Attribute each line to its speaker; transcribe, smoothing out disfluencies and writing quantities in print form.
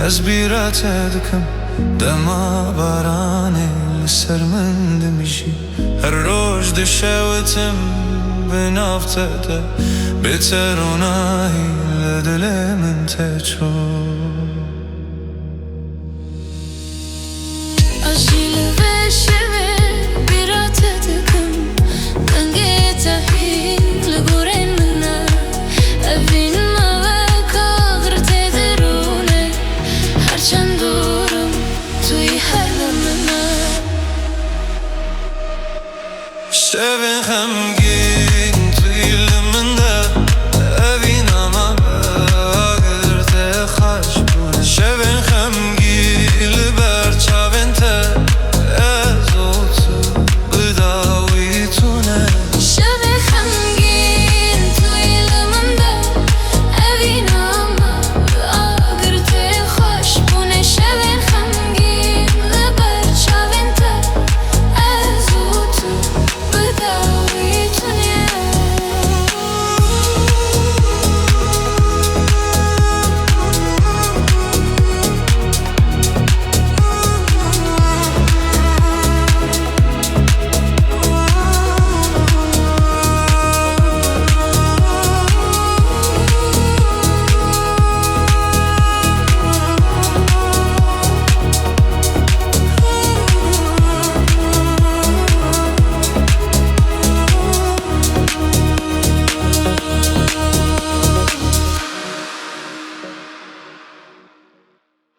Speaker 1: از بیرات دکم دما بارانی لسر من دمیجی هر روز دشوتم به نافته بهتر اونایی لدل من تچو
Speaker 2: Acil ve şeve bir atedekim Denge tahi